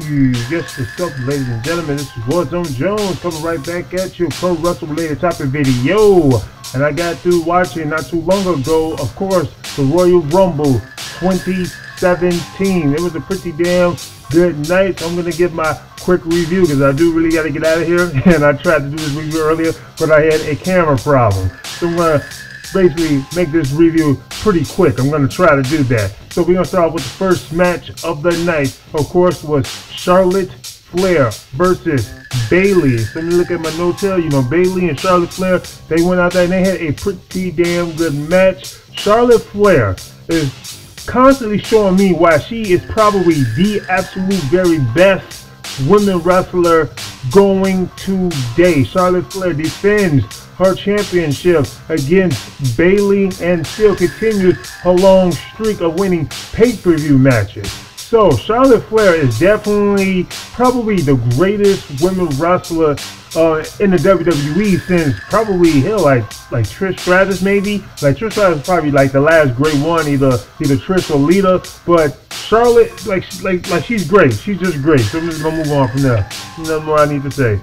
Yes, what's up, ladies and gentlemen? This is Warzone Jones coming right back at you, pro wrestling related topic video. And I got through watching not too long ago, of course, the Royal Rumble 2017. It was a pretty damn good night. So I'm gonna give my quick review because I do really got to get out of here. And I tried to do this review earlier, but I had a camera problem. So I'm gonna basically make this review pretty quick. I'm gonna try to do that. So we're gonna start off with the first match of the night. Of course, was Charlotte Flair versus Bayley. So let me look at my notes here. You know, Bayley and Charlotte Flair, they went out there and they had a pretty damn good match. Charlotte Flair is constantly showing me why she is probably the absolute very best women wrestler going today. Charlotte Flair defends her championship against Bayley and still continues her long streak of winning pay-per-view matches. So Charlotte Flair is definitely probably the greatest women wrestler in the WWE since probably hell like Trish Stratus maybe. Like Trish Stratus is probably like the last great one, either Trish or Lita. But Charlotte, like she's great. She's just great. So I'm just gonna move on from there. Nothing more I need to say.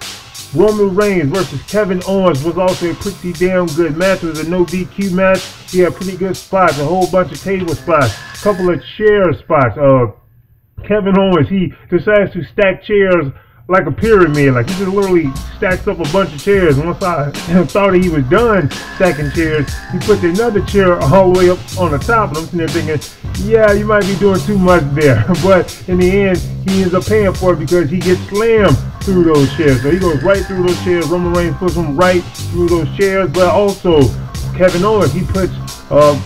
Roman Reigns versus Kevin Owens was also a pretty damn good match. It was a no DQ match. He had pretty good spots, a whole bunch of table spots, a couple of chair spots. Kevin Owens, he decides to stack chairs like a pyramid. Like he just literally stacks up a bunch of chairs. Once I thought he was done stacking chairs, he puts another chair all the way up on the top. And I'm sitting there thinking, yeah, you might be doing too much there. But in the end, he ends up paying for it because he gets slammed through those chairs. So he goes right through those chairs. Roman Reigns puts him right through those chairs. But also, Kevin Owens, he puts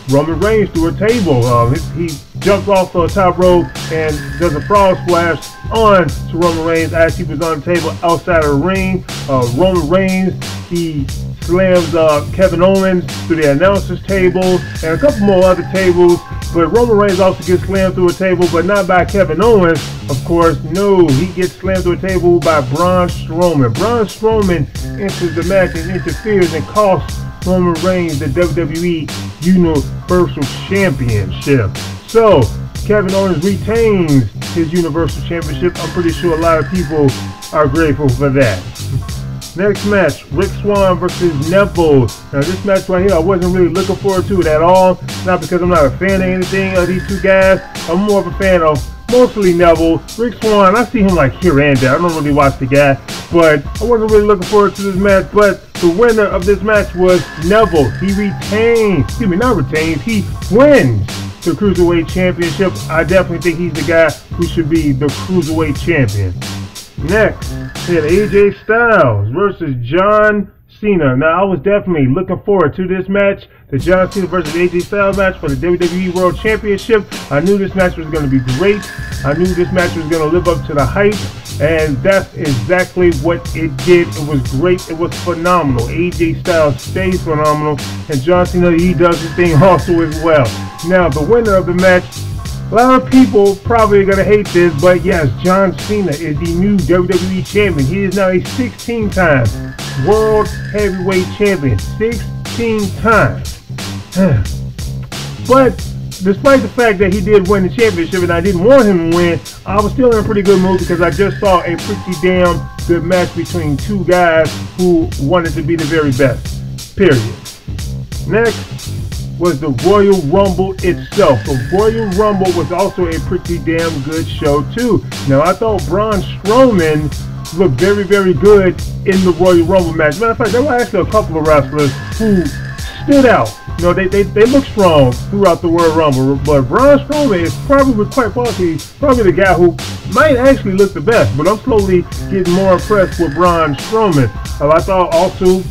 Roman Reigns through a table. He jumps off the top rope and does a frog splash on to Roman Reigns as he was on the table outside of the ring. Roman Reigns, he slams Kevin Owens through the announcer's table and a couple more other tables. But Roman Reigns also gets slammed through a table, but not by Kevin Owens, of course. No, he gets slammed through a table by Braun Strowman. Braun Strowman enters the match and interferes and costs Roman Reigns the WWE Universal Championship. So, Kevin Owens retains his Universal Championship. I'm pretty sure a lot of people are grateful for that. Next match, Rick Swann versus Neville. Now this match right here, I wasn't really looking forward to it at all. Not because I'm not a fan of anything of these two guys. I'm more of a fan of mostly Neville. Rick Swann, I see him like here and there. I don't really watch the guy. But I wasn't really looking forward to this match. But the winner of this match was Neville. He retains, he wins the Cruiserweight Championship. I definitely think he's the guy who should be the Cruiserweight Champion. Next, we had AJ Styles versus John Cena. Now, I was definitely looking forward to this match, the John Cena versus AJ Styles match for the WWE World Championship. I knew this match was going to be great. I knew this match was going to live up to the hype, and that's exactly what it did. It was great. It was phenomenal. AJ Styles stays phenomenal, and John Cena, he does his thing also as well. Now, the winner of the match, a lot of people probably are going to hate this, but yes, John Cena is the new WWE Champion. He is now a 16-time World Heavyweight Champion. 16 times. But despite the fact that he did win the championship and I didn't want him to win, I was still in a pretty good mood because I just saw a pretty damn good match between two guys who wanted to be the very best. Period. Next was the Royal Rumble itself. The Royal Rumble was also a pretty damn good show too. Now I thought Braun Strowman looked very, very good in the Royal Rumble match. Matter of fact, there were actually a couple of wrestlers who stood out. You know, they look strong throughout the Royal Rumble, but Braun Strowman is probably quite possibly the guy who might actually look the best. But I'm slowly getting more impressed with Braun Strowman. I thought also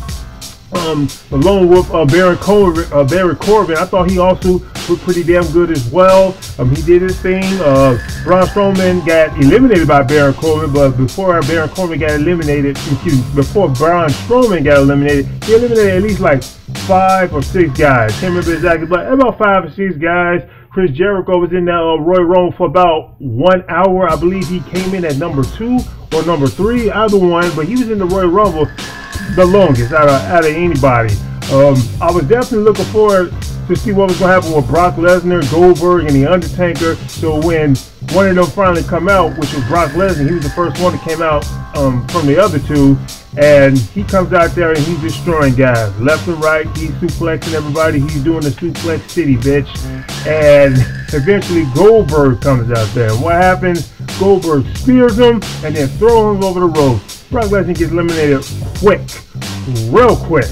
the Lone Wolf, Baron Corbin, I thought he also looked pretty damn good as well. He did his thing. Braun Strowman got eliminated by Baron Corbin, but before Baron Corbin got eliminated, before Braun Strowman got eliminated, he eliminated at least like 5 or 6 guys. Can't remember exactly, but about 5 or 6 guys. Chris Jericho was in that Royal Rumble for about 1 hour. I believe he came in at number 2 or number 3, either one, but he was in the Royal Rumble the longest out of anybody. I was definitely looking forward to see what was going to happen with Brock Lesnar, Goldberg, and The Undertaker. So when one of them finally come out, which was Brock Lesnar. He was the first one that came out from the other two, and he comes out there and he's destroying guys left and right. He's suplexing everybody. He's doing the suplex city, bitch. And eventually Goldberg comes out there, and what happens? Goldberg spears him and then throws him over the rope. Brock Lesnar gets eliminated quick, real quick.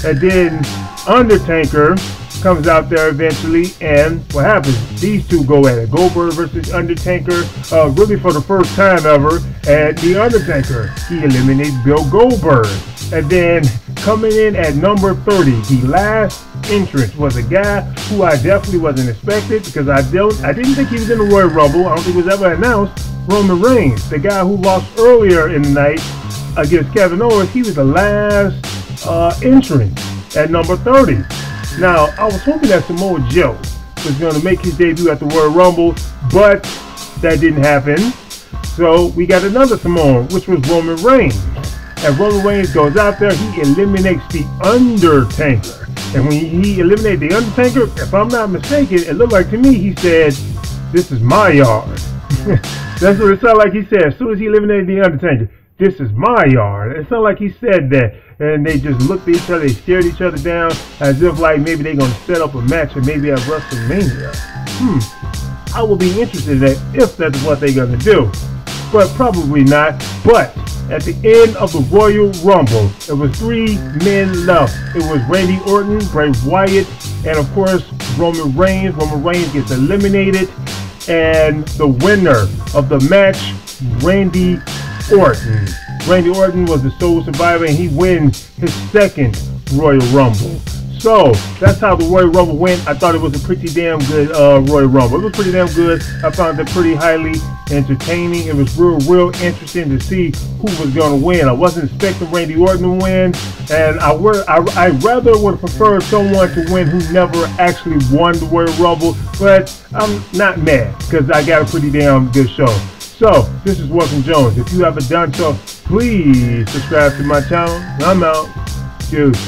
And then Undertaker comes out there eventually, and what happens? These two go at it. Goldberg versus Undertaker, really for the first time ever. And the Undertaker, he eliminates Bill Goldberg. And then coming in at number 30, the last entrance was a guy who I definitely wasn't expected, because I didn't think he was in the Royal Rumble. I don't think it was ever announced. Roman Reigns, the guy who lost earlier in the night against Kevin Owens, he was the last entrant at number 30. Now, I was hoping that Samoa Joe was going to make his debut at the Royal Rumble, but that didn't happen. So we got another Samoan, which was Roman Reigns. And Roman Reigns goes out there, he eliminates the Undertaker. And when he eliminated the Undertaker, if I'm not mistaken, it looked like to me he said, "This is my yard." That's what it sounded like he said. As soon as he eliminated the Undertaker, "This is my yard." It sounded like he said that. And they just looked at each other, they stared each other down as if like maybe they're going to set up a match and maybe at WrestleMania. I will be interested in that if that's what they're going to do. But probably not. But at the end of the Royal Rumble, it was 3 men left. It was Randy Orton, Bray Wyatt, and of course Roman Reigns. Roman Reigns gets eliminated. And the winner of the match, Randy Orton. Randy Orton was the sole survivor, and he wins his second Royal Rumble. So that's how the Royal Rumble went. I thought it was a pretty damn good Royal Rumble. It was pretty damn good. I found it pretty highly entertaining. It was real interesting to see who was going to win. I wasn't expecting Randy Orton to win, and I rather would have preferred someone to win who never actually won the Royal Rumble. But I'm not mad because I got a pretty damn good show. So, this is Welcome Jones. If you haven't done so, please subscribe to my channel. I'm out. Cheers.